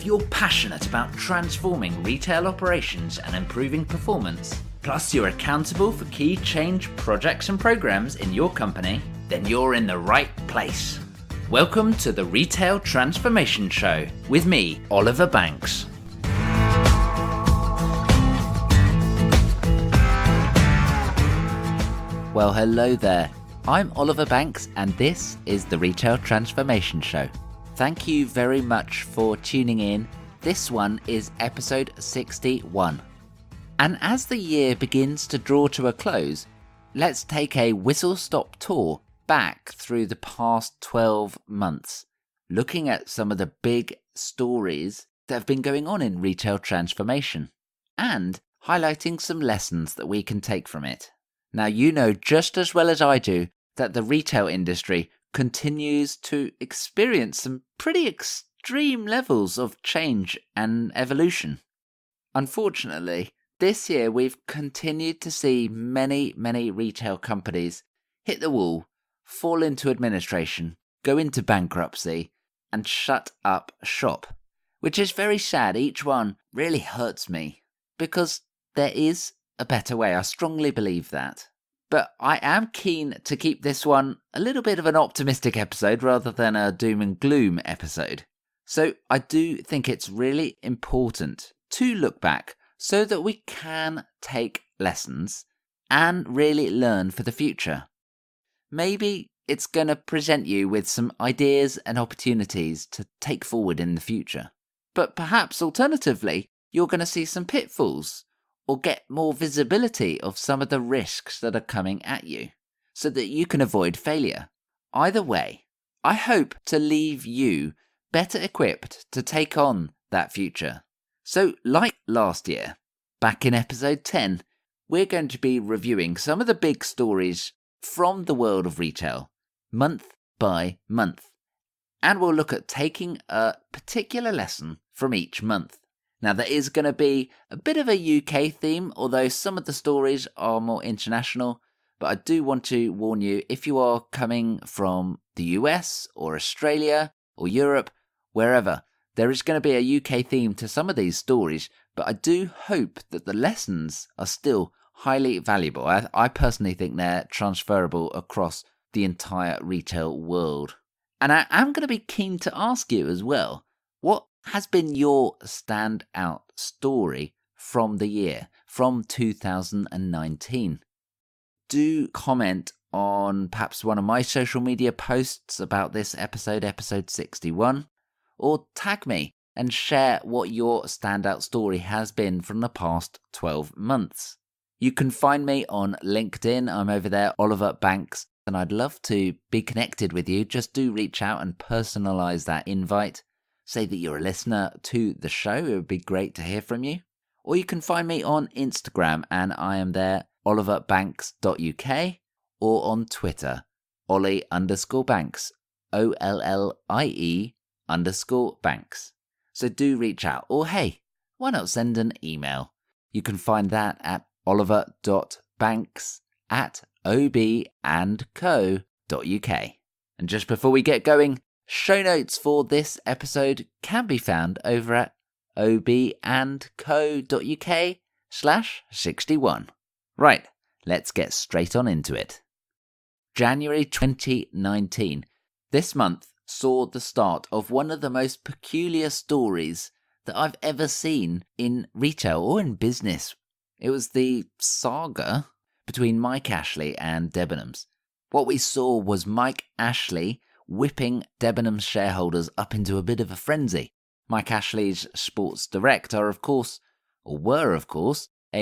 you're passionate about transforming retail operations and improving performance, plus you're accountable for key change projects and programs in your company, then you're in the right place. Welcome to the Retail Transformation Show with me, Oliver Banks. Well, hello there. I'm Oliver Banks and this is the Retail Transformation Show. Thank you very much for tuning in. This one is episode 61. And as the year begins to draw to a close, let's take a whistle-stop tour back through the past 12 months, looking at some of the big stories that have been going on in retail transformation and highlighting some lessons that we can take from it. Now, you know just as well as I do that the retail industry continues to experience some pretty extreme levels of change and evolution. Unfortunately, this year we've continued to see many retail companies hit the wall, fall into administration, go into bankruptcy, and shut up shop, which is very sad. Each one really hurts me because there is a better way. I strongly believe that. But I am keen to keep this one a little bit of an optimistic episode rather than a doom and gloom episode. So I do think it's really important to look back so that we can take lessons and really learn for the future. Maybe it's going to present you with some ideas and opportunities to take forward in the future. But perhaps alternatively, you're going to see some pitfalls or get more visibility of some of the risks that are coming at you so that you can avoid failure. Either way, I hope to leave you better equipped to take on that future. So like last year, back in episode 10, we're going to be reviewing some of the big stories from the world of retail, month by month. And we'll look at taking a particular lesson from each month. Now, there is going to be a bit of a UK theme, although some of the stories are more international. But I do want to warn you, if you are coming from the US or Australia or Europe, wherever, there is going to be a UK theme to some of these stories. But I do hope that the lessons are still highly valuable. I personally think they're transferable across the entire retail world. And I am going to be keen to ask you as well, what has been your standout story from the year, from 2019? Do comment on perhaps one of my social media posts about this episode 61, or tag me and share what your standout story has been from the past 12 months. You can find me on LinkedIn. I'm over there, Oliver Banks, and I'd love to be connected with you. Just do reach out and personalize that invite. Say that you're a listener to the show. It would be great to hear from you. Or you can find me on Instagram, and I am there, oliverbanks.uk, or on Twitter, Ollie_Banks, OLLIE_Banks. So do reach out. Or hey, why not send an email? You can find that at oliver.banks@ob&co.uk. And just before we get going, show notes for this episode can be found over at ob&co.uk/61. Right, let's get straight on into it. January 2019. This month saw the start of one of the most peculiar stories that I've ever seen in retail or in business. It was the saga between Mike Ashley and Debenhams. What we saw was Mike Ashley whipping Debenhams shareholders up into a bit of a frenzy. Mike Ashley's Sports Direct were of course, a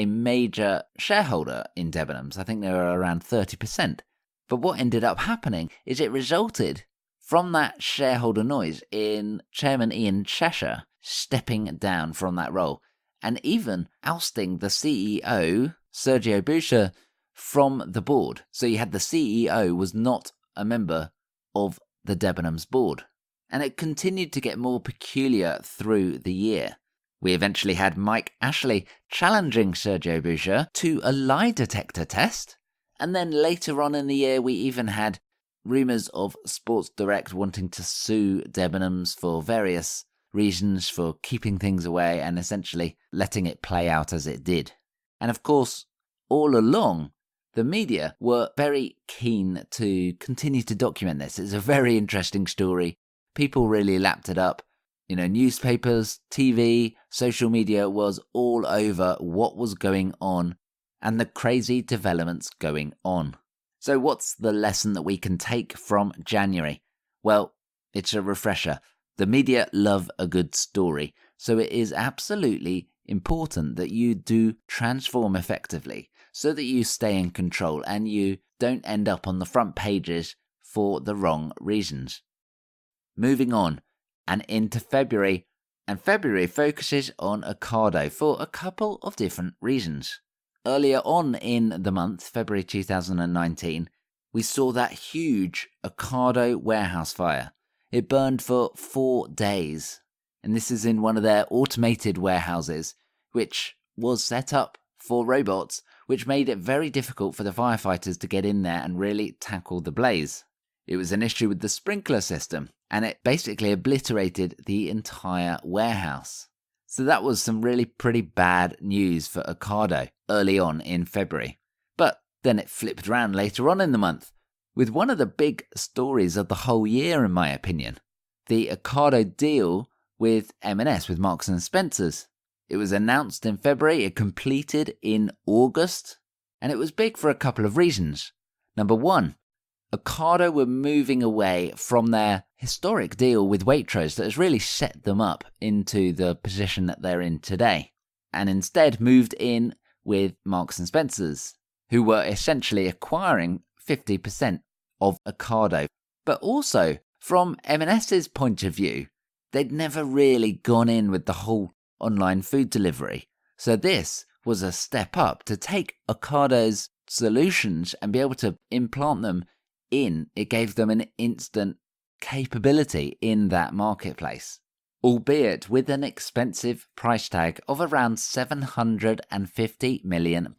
major shareholder in Debenhams. I think they were around 30%. But what ended up happening is it resulted from that shareholder noise in Chairman Ian Cheshire stepping down from that role and even ousting the CEO, Sergio Boucher, from the board. So you had the CEO was not a member of the Debenhams board. And it continued to get more peculiar through the year. We eventually had Mike Ashley challenging Sergio Boucher to a lie detector test. And then later on in the year, we even had rumours of Sports Direct wanting to sue Debenhams for various reasons for keeping things away and essentially letting it play out as it did. And of course, all along, the media were very keen to continue to document this. It's a very interesting story. People really lapped it up. Newspapers, TV, social media was all over what was going on and the crazy developments going on. So what's the lesson that we can take from January? Well, it's a refresher. The media love a good story, so it is absolutely important that you do transform effectively so that you stay in control and you don't end up on the front pages for the wrong reasons. Moving on and into February, and February focuses on Ocado for a couple of different reasons. Earlier on in the month, February 2019, we saw that huge Ocado warehouse fire. It burned for 4 days, and this is in one of their automated warehouses, which was set up for robots, which made it very difficult for the firefighters to get in there and really tackle the blaze. It was an issue with the sprinkler system, and it basically obliterated the entire warehouse. So that was some really pretty bad news for Ocado early on in February. But then it flipped around later on in the month, with one of the big stories of the whole year, in my opinion. The Ocado deal with M&S, with Marks and Spencer's. It was announced in February, it completed in August, and it was big for a couple of reasons. Number one, Ocado were moving away from their historic deal with Waitrose that has really set them up into the position that they're in today, and instead moved in with Marks and Spencer's, who were essentially acquiring 50% of Ocado. But also, from M&S's point of view, they'd never really gone in with the whole online food delivery. So this was a step up to take Ocado's solutions and be able to implant them in. It gave them an instant capability in that marketplace, albeit with an expensive price tag of around £750 million.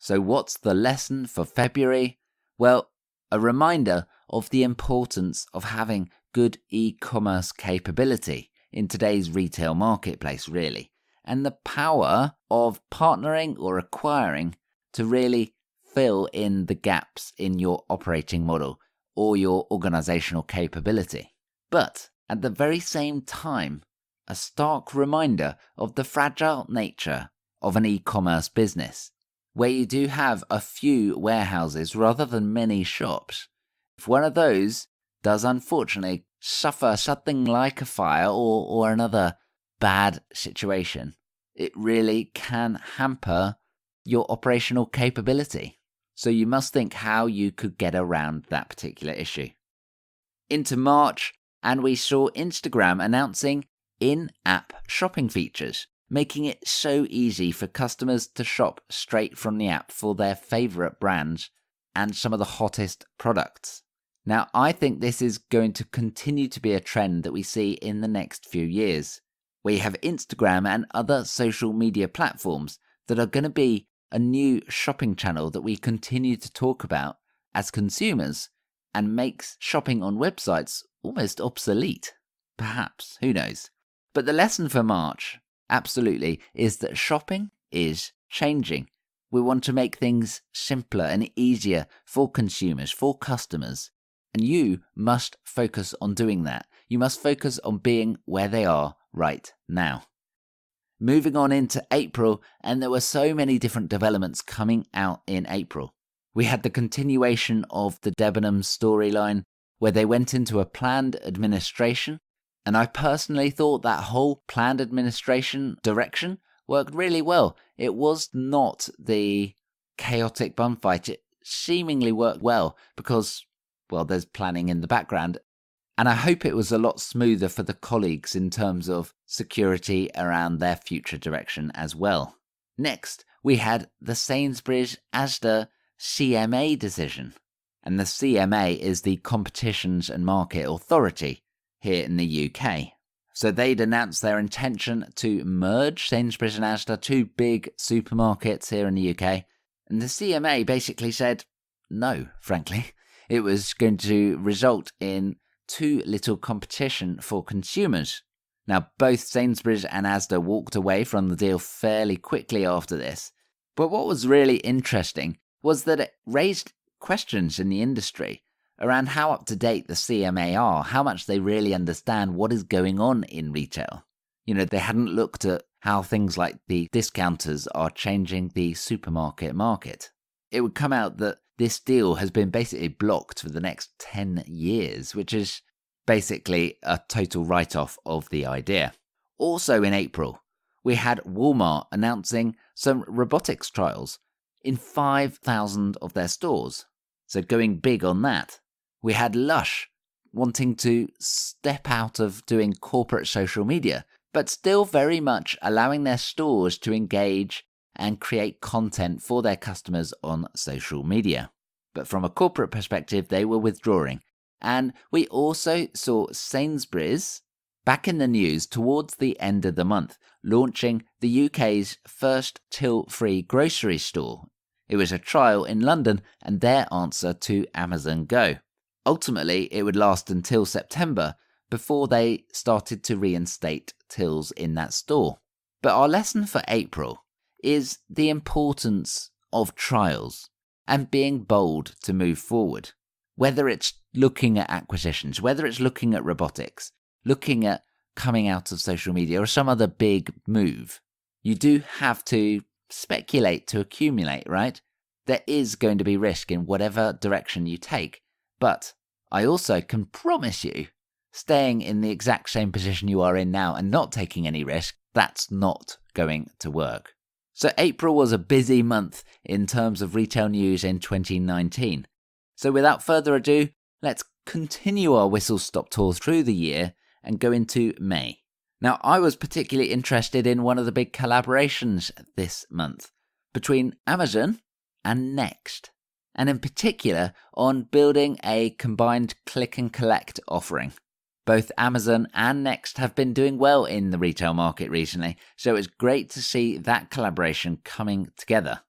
So what's the lesson for February? Well, a reminder of the importance of having good e-commerce capability in today's retail marketplace, really, and the power of partnering or acquiring to really fill in the gaps in your operating model or your organizational capability. But at the very same time, a stark reminder of the fragile nature of an e-commerce business, where you do have a few warehouses rather than many shops. If one of those does unfortunately suffer something like a fire or another bad situation, it really can hamper your operational capability. So you must think how you could get around that particular issue. Into March, and we saw Instagram announcing in-app shopping features, making it so easy for customers to shop straight from the app for their favorite brands and some of the hottest products. Now, I think this is going to continue to be a trend that we see in the next few years. We have Instagram and other social media platforms that are going to be a new shopping channel that we continue to talk about as consumers and makes shopping on websites almost obsolete. Perhaps, who knows? But the lesson for March, absolutely, is that shopping is changing. We want to make things simpler and easier for consumers, for customers. And you must focus on doing that. You must focus on being where they are right now. Moving on into April, and there were so many different developments coming out in April. We had the continuation of the Debenhams storyline, where they went into a planned administration, and I personally thought that whole planned administration direction worked really well. It was not the chaotic bum fight. It seemingly worked well because, well, there's planning in the background. And I hope it was a lot smoother for the colleagues in terms of security around their future direction as well. Next, we had the Sainsbury's-Asda CMA decision. And the CMA is the Competitions and Market Authority here in the UK. So they'd announced their intention to merge Sainsbury's and Asda, two big supermarkets here in the UK. And the CMA basically said no, frankly. It was going to result in too little competition for consumers. Now, both Sainsbury's and Asda walked away from the deal fairly quickly after this. But what was really interesting was that it raised questions in the industry around how up to date the CMA are, how much they really understand what is going on in retail. They hadn't looked at how things like the discounters are changing the supermarket market. It would come out that this deal has been basically blocked for the next 10 years, which is basically a total write-off of the idea. Also in April, we had Walmart announcing some robotics trials in 5,000 of their stores. So going big on that. We had Lush wanting to step out of doing corporate social media, but still very much allowing their stores to engage and create content for their customers on social media. But from a corporate perspective, they were withdrawing. And we also saw Sainsbury's back in the news towards the end of the month, launching the UK's first till-free grocery store. It was a trial in London and their answer to Amazon Go. Ultimately, it would last until September before they started to reinstate tills in that store. But our lesson for April is the importance of trials and being bold to move forward. Whether it's looking at acquisitions, whether it's looking at robotics, looking at coming out of social media or some other big move, you do have to speculate to accumulate, right? There is going to be risk in whatever direction you take. But I also can promise you, staying in the exact same position you are in now and not taking any risk, that's not going to work. So April was a busy month in terms of retail news in 2019. So without further ado, let's continue our whistle-stop tour through the year and go into May. Now, I was particularly interested in one of the big collaborations this month between Amazon and Next, and in particular on building a combined click and collect offering. Both Amazon and Next have been doing well in the retail market recently, so it's great to see that collaboration coming together.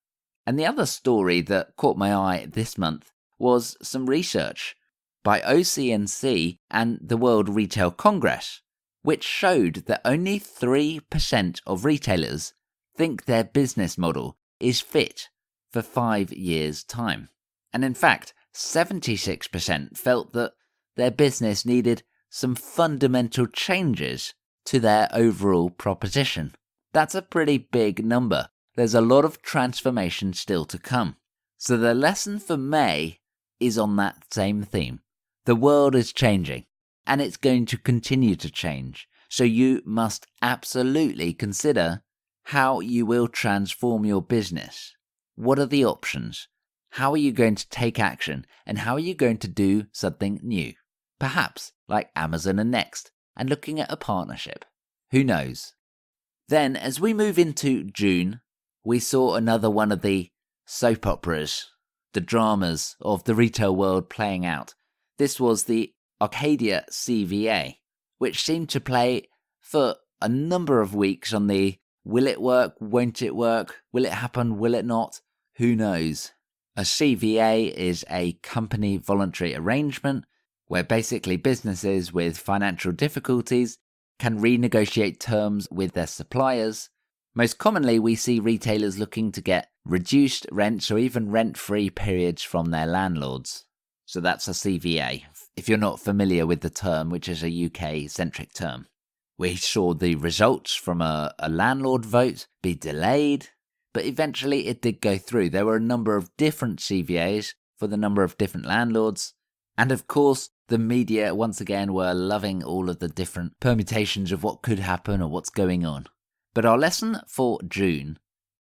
And the other story that caught my eye this month was some research by OB&Co and the World Retail Congress, which showed that only 3% of retailers think their business model is fit for 5 years' time. And in fact, 76% felt that their business needed some fundamental changes to their overall proposition. That's a pretty big number. There's a lot of transformation still to come. So the lesson for May is on that same theme. The world is changing, and it's going to continue to change. So you must absolutely consider how you will transform your business. What are the options? How are you going to take action? And how are you going to do something new? Perhaps like Amazon and Next, and looking at a partnership. Who knows? Then, as we move into June, we saw another one of the soap operas, the dramas of the retail world playing out. This was the Arcadia CVA, which seemed to play for a number of weeks on the will it work, won't it work, will it happen, will it not, who knows. A CVA is a company voluntary arrangement where basically businesses with financial difficulties can renegotiate terms with their suppliers. Most commonly, we see retailers looking to get reduced rents or even rent-free periods from their landlords. So that's a CVA, if you're not familiar with the term, which is a UK-centric term. We saw the results from a landlord vote be delayed, but eventually it did go through. There were a number of different CVAs for the number of different landlords. And of course, the media once again were loving all of the different permutations of what could happen or what's going on. But our lesson for June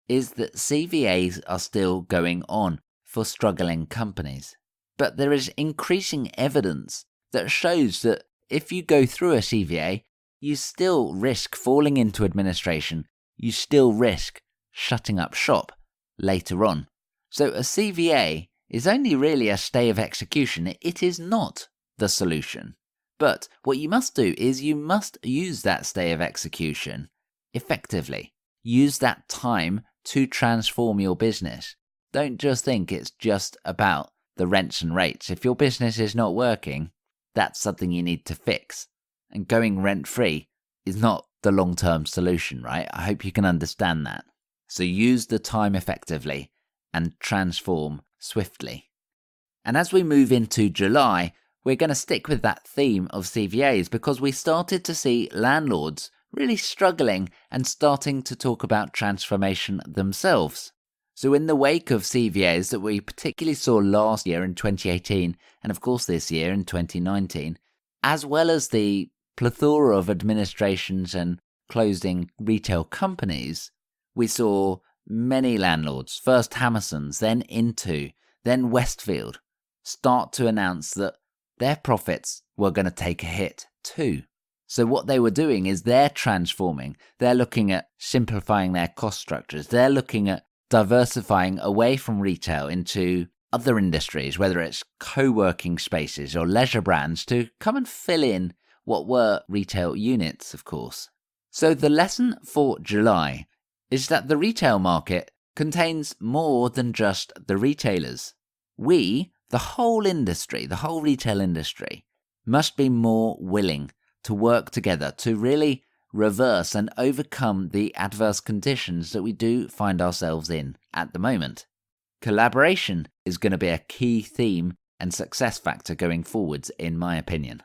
is that CVAs are still going on for struggling companies. But there is increasing evidence that shows that if you go through a CVA, you still risk falling into administration. You still risk shutting up shop later on. So a CVA is only really a stay of execution. It is not the solution. But what you must do is you must use that stay of execution effectively. Use that time to transform your business. Don't just think it's just about the rents and rates. If your business is not working, that's something you need to fix. And going rent-free, is not the long-term solution, right? I hope you can understand that. So use the time effectively and transform swiftly. And as we move into July, we're going to stick with that theme of CVAs because we started to see landlords really struggling and starting to talk about transformation themselves. So in the wake of CVAs that we particularly saw last year in 2018, and of course this year in 2019, as well as the plethora of administrations and closing retail companies, we saw many landlords, first Hammerson's, then Into, then Westfield, start to announce that their profits were going to take a hit too. So what they were doing is they're transforming, they're looking at simplifying their cost structures, they're looking at diversifying away from retail into other industries, whether it's co-working spaces or leisure brands, to come and fill in what were retail units, of course. So the lesson for July is that the retail market contains more than just the retailers. We, the whole industry, the whole retail industry, must be more willing to work together to really reverse and overcome the adverse conditions that we do find ourselves in at the moment. Collaboration is going to be a key theme and success factor going forwards, in my opinion.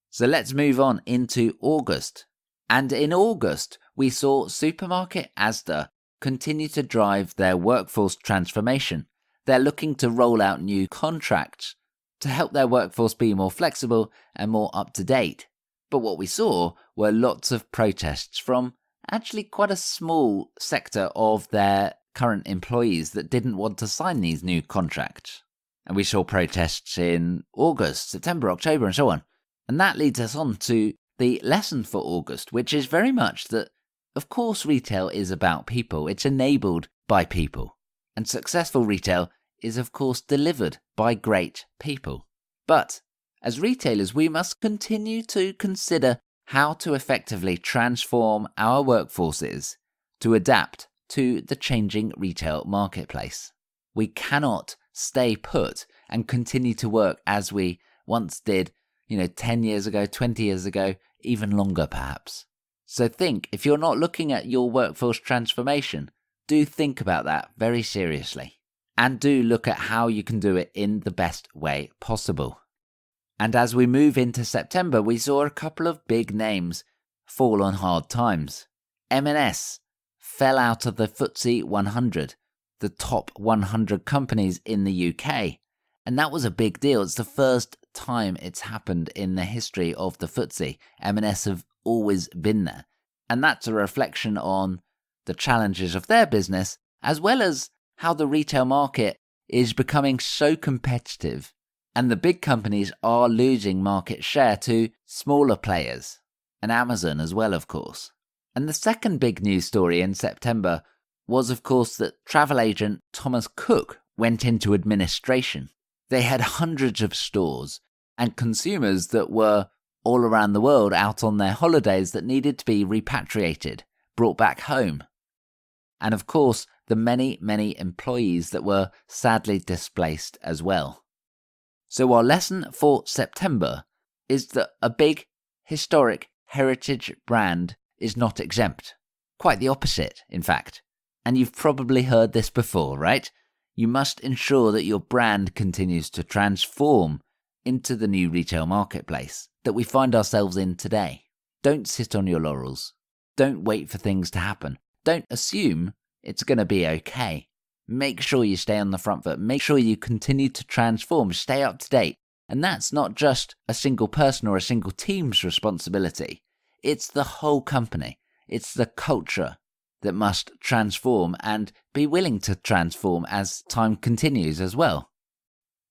So let's move on into August. And in August, we saw supermarket Asda continue to drive their workforce transformation. They're looking to roll out new contracts to help their workforce be more flexible and more up to date. But what we saw were lots of protests from actually quite a small sector of their current employees that didn't want to sign these new contracts. And we saw protests in August, September, October, and so on. And that leads us on to the lesson for August, which is very much that, of course, retail is about people. It's enabled by people. And successful retail is, of course, delivered by great people. But as retailers, we must continue to consider how to effectively transform our workforces to adapt to the changing retail marketplace. We cannot stay put and continue to work as we once did, 10 years ago, 20 years ago, even longer perhaps. So think, if you're not looking at your workforce transformation, do think about that very seriously. And do look at how you can do it in the best way possible. And as we move into September, we saw a couple of big names fall on hard times. M&S fell out of the FTSE 100, the top 100 companies in the UK. And that was a big deal. It's the first time it's happened in the history of the FTSE. M&S have always been there. And that's a reflection on the challenges of their business, as well as how the retail market is becoming so competitive. And the big companies are losing market share to smaller players, and Amazon as well, of course. And the second big news story in September was, of course, that travel agent Thomas Cook went into administration. They had hundreds of stores and consumers that were all around the world out on their holidays that needed to be repatriated, brought back home. And of course, the many, many employees that were sadly displaced as well. So our lesson for September is that a big, historic heritage brand is not exempt. Quite the opposite, in fact. And you've probably heard this before, right? You must ensure that your brand continues to transform into the new retail marketplace that we find ourselves in today. Don't sit on your laurels. Don't wait for things to happen. Don't assume it's going to be okay. Make sure you stay on the front foot. Make sure you continue to transform, stay up to date. And that's not just a single person or a single team's responsibility. It's the whole company. It's the culture that must transform and be willing to transform as time continues as well.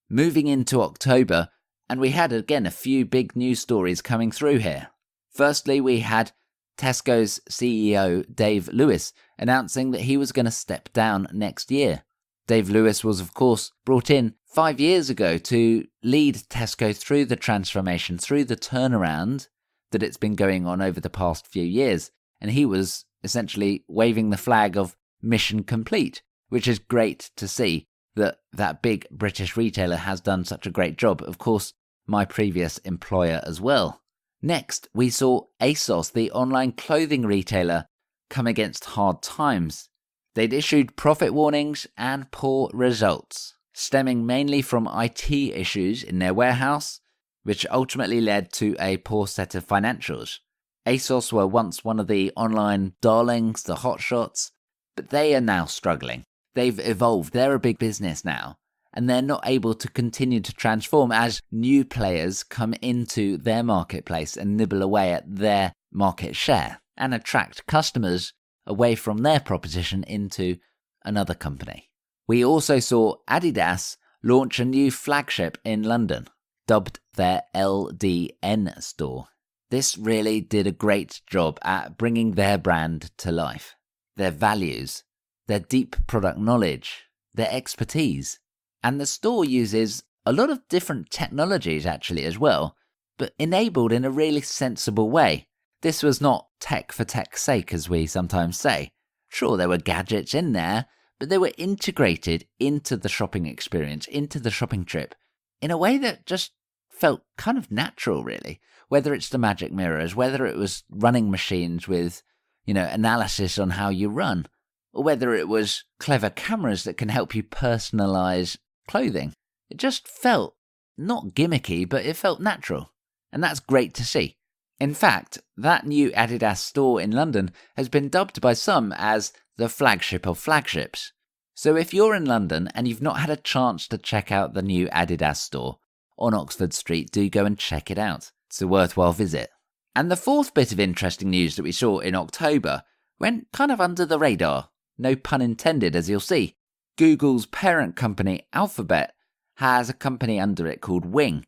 Moving into October, and we had again a few big news stories coming through here. Firstly, we had Tesco's CEO Dave Lewis announcing that he was going to step down next year. Dave Lewis was, of course, brought in 5 years ago to lead Tesco through the transformation, through the turnaround that it's been going on over the past few years. And he was essentially waving the flag of mission complete, which is great to see that big British retailer has done such a great job. Of course, my previous employer as well. Next, we saw ASOS, the online clothing retailer, come against hard times. They'd issued profit warnings and poor results, stemming mainly from IT issues in their warehouse, which ultimately led to a poor set of financials. ASOS were once one of the online darlings, the hotshots, but they are now struggling. They've evolved, they're a big business now, and they're not able to continue to transform as new players come into their marketplace and nibble away at their market share and attract customers away from their proposition into another company. We also saw Adidas launch a new flagship in London, dubbed their LDN store. This really did a great job at bringing their brand to life, their values, their deep product knowledge, their expertise. And the store uses a lot of different technologies actually as well, but enabled in a really sensible way. This was not tech for tech's sake, as we sometimes say. Sure, there were gadgets in there, but they were integrated into the shopping experience, into the shopping trip, in a way that just felt kind of natural, really. Whether it's the magic mirrors, whether it was running machines with, analysis on how you run, or whether it was clever cameras that can help you personalize clothing. It just felt not gimmicky, but it felt natural. And that's great to see. In fact, that new Adidas store in London has been dubbed by some as the flagship of flagships. So if you're in London and you've not had a chance to check out the new Adidas store on Oxford Street, do go and check it out. It's a worthwhile visit. And the fourth bit of interesting news that we saw in October went kind of under the radar. No pun intended, as you'll see. Google's parent company, Alphabet, has a company under it called Wing,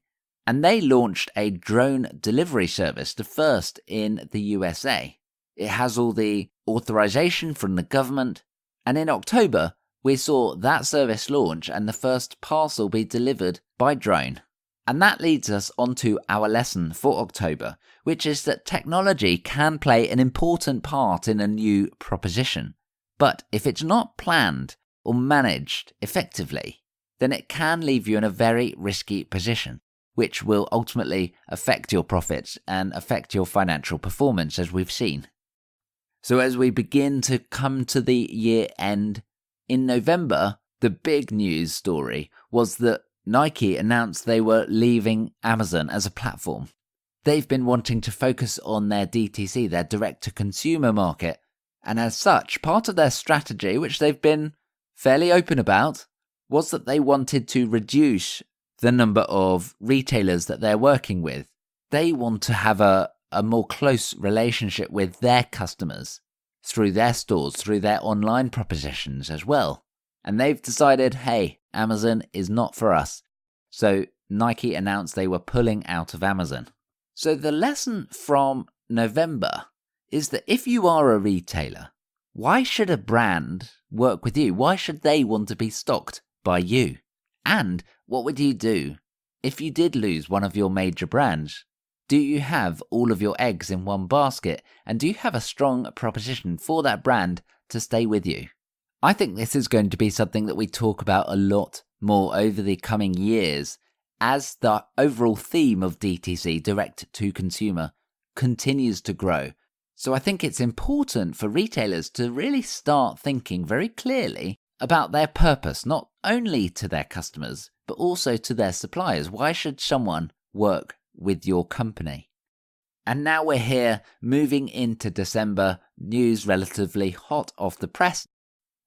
and they launched a drone delivery service, the first in the USA. It has all the authorization from the government, and in October, we saw that service launch and the first parcel be delivered by drone. And that leads us onto our lesson for October, which is that technology can play an important part in a new proposition. But if it's not planned or managed effectively, then it can leave you in a very risky position, which will ultimately affect your profits and affect your financial performance, as we've seen. So as we begin to come to the year end, in November, the big news story was that Nike announced they were leaving Amazon as a platform. They've been wanting to focus on their DTC, their direct-to-consumer market, and as such, part of their strategy, which they've been fairly open about, was that they wanted to reduce the number of retailers that they're working with. They want to have a more close relationship with their customers through their stores, through their online propositions as well. And they've decided, hey, Amazon is not for us. So Nike announced they were pulling out of Amazon. So the lesson from November is that if you are a retailer, why should a brand work with you? Why should they want to be stocked by you? And what would you do if you did lose one of your major brands? Do you have all of your eggs in one basket? And do you have a strong proposition for that brand to stay with you? I think this is going to be something that we talk about a lot more over the coming years as the overall theme of DTC, direct to consumer, continues to grow. So I think it's important for retailers to really start thinking very clearly about their purpose, not only to their customers, but also to their suppliers. Why should someone work with your company? And now we're here moving into December, news relatively hot off the press.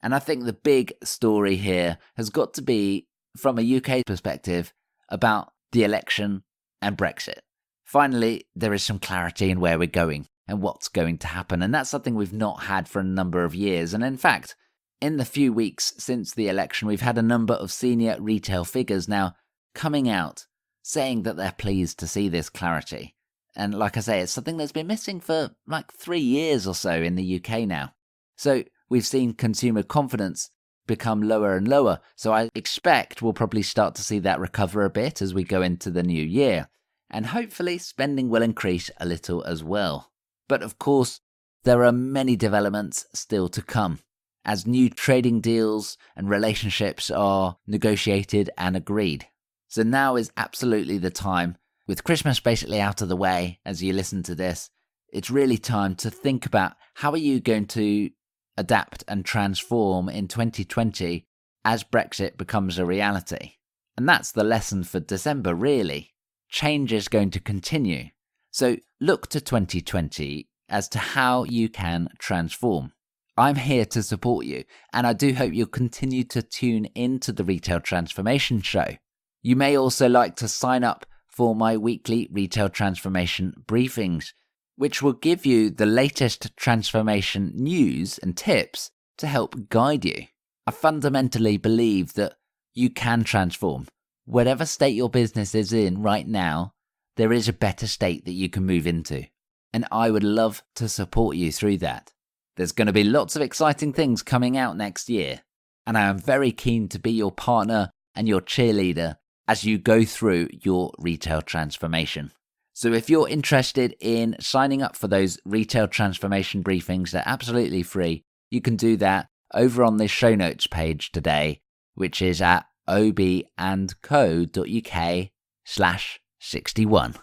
And I think the big story here has got to be, from a UK perspective, about the election and Brexit. Finally, there is some clarity in where we're going and what's going to happen. And that's something we've not had for a number of years. And in fact, in the few weeks since the election, we've had a number of senior retail figures now coming out saying that they're pleased to see this clarity. And like I say, it's something that's been missing for like 3 years or so in the UK now. So we've seen consumer confidence become lower and lower. So I expect we'll probably start to see that recover a bit as we go into the new year. And hopefully spending will increase a little as well. But of course, there are many developments still to come as new trading deals and relationships are negotiated and agreed. So now is absolutely the time With Christmas basically out of the way as you listen to this, it's really time to think about how are you going to adapt and transform in 2020 as Brexit becomes a reality. And that's the lesson for December, really. Change is going to continue. So look to 2020 as to how you can transform. I'm here to support you, and I do hope you'll continue to tune into the Retail Transformation Show. You may also like to sign up for my weekly Retail Transformation briefings, which will give you the latest transformation news and tips to help guide you. I fundamentally believe that you can transform. Whatever state your business is in right now, there is a better state that you can move into. And I would love to support you through that. There's going to be lots of exciting things coming out next year. And I am very keen to be your partner and your cheerleader as you go through your retail transformation. So if you're interested in signing up for those retail transformation briefings, they're absolutely free. You can do that over on the show notes page today, which is at ob&co.uk/61.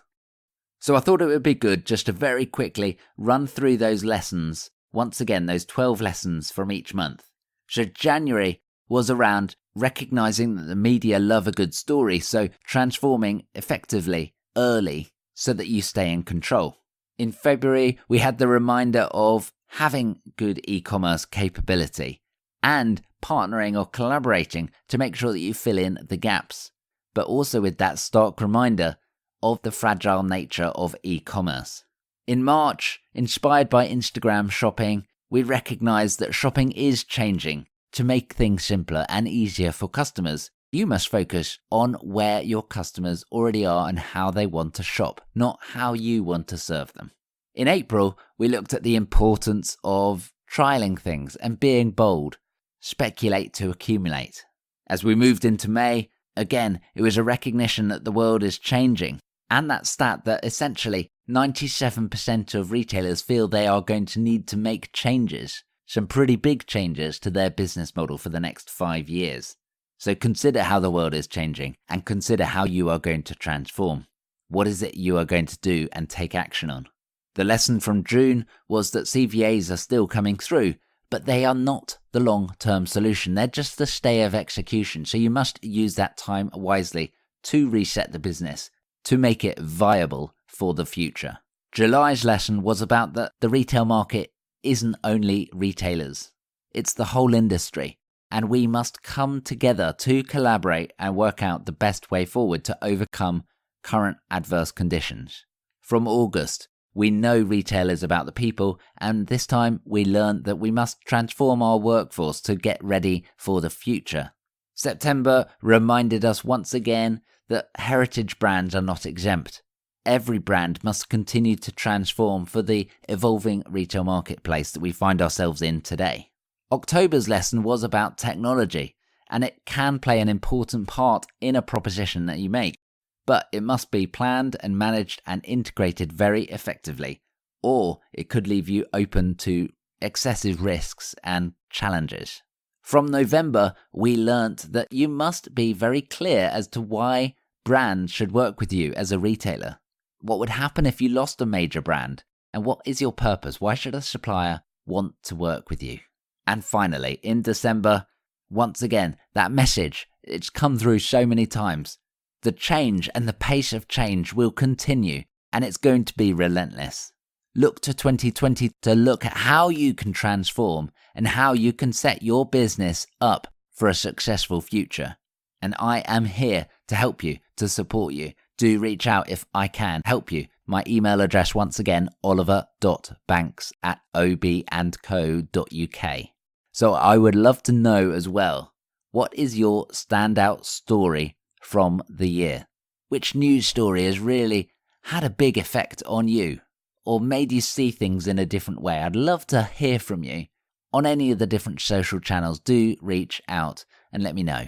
So I thought it would be good just to very quickly run through those lessons, once again, those 12 lessons from each month. So January was around recognizing that the media love a good story, so transforming effectively early so that you stay in control. In February, we had the reminder of having good e-commerce capability and partnering or collaborating to make sure that you fill in the gaps, but also with that stark reminder of the fragile nature of e-commerce. In March, inspired by Instagram shopping, we recognized that shopping is changing. To make things simpler and easier for customers, you must focus on where your customers already are and how they want to shop, not how you want to serve them. In April, we looked at the importance of trialing things and being bold. Speculate to accumulate. As we moved into May, again, it was a recognition that the world is changing, and that stat that essentially 97% of retailers feel they are going to need to make changes, some pretty big changes to their business model for the next 5 years. So consider how the world is changing and consider how you are going to transform. What is it you are going to do and take action on? The lesson from June was that CVAs are still coming through, but they are not the long-term solution. They're just the stay of execution. So you must use that time wisely to reset the business, to make it viable for the future. July's lesson was about that the retail market isn't only retailers. It's the whole industry. And we must come together to collaborate and work out the best way forward to overcome current adverse conditions. From August, we know retail is about the people, and this time we learned that we must transform our workforce to get ready for the future. September reminded us once again that heritage brands are not exempt. Every brand must continue to transform for the evolving retail marketplace that we find ourselves in today. October's lesson was about technology, and it can play an important part in a proposition that you make, but it must be planned and managed and integrated very effectively, or it could leave you open to excessive risks and challenges. From November, we learnt that you must be very clear as to why brands should work with you as a retailer. What would happen if you lost a major brand? And what is your purpose? Why should a supplier want to work with you? And finally, in December, once again, that message, it's come through so many times. The change and the pace of change will continue, and it's going to be relentless. Look to 2020 to look at how you can transform and how you can set your business up for a successful future. And I am here to help you, to support you. Do reach out if I can help you. My email address, once again, oliver.banks@ob&co.uk. So I would love to know as well, what is your standout story from the year? Which news story has really had a big effect on you or made you see things in a different way? I'd love to hear from you on any of the different social channels. Do reach out and let me know.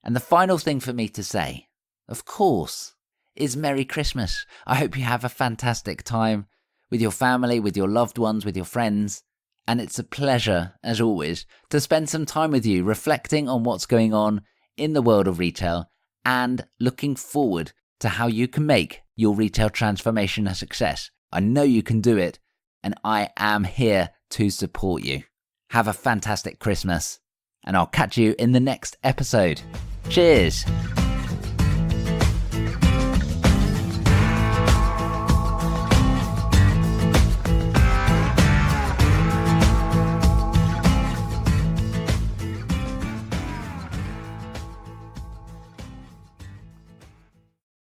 And the final thing for me to say, of course, is Merry Christmas. I hope you have a fantastic time with your family, with your loved ones, with your friends. And it's a pleasure, as always, to spend some time with you reflecting on what's going on in the world of retail and looking forward to how you can make your retail transformation a success. I know you can do it, and I am here to support you. Have a fantastic Christmas, and I'll catch you in the next episode. Cheers!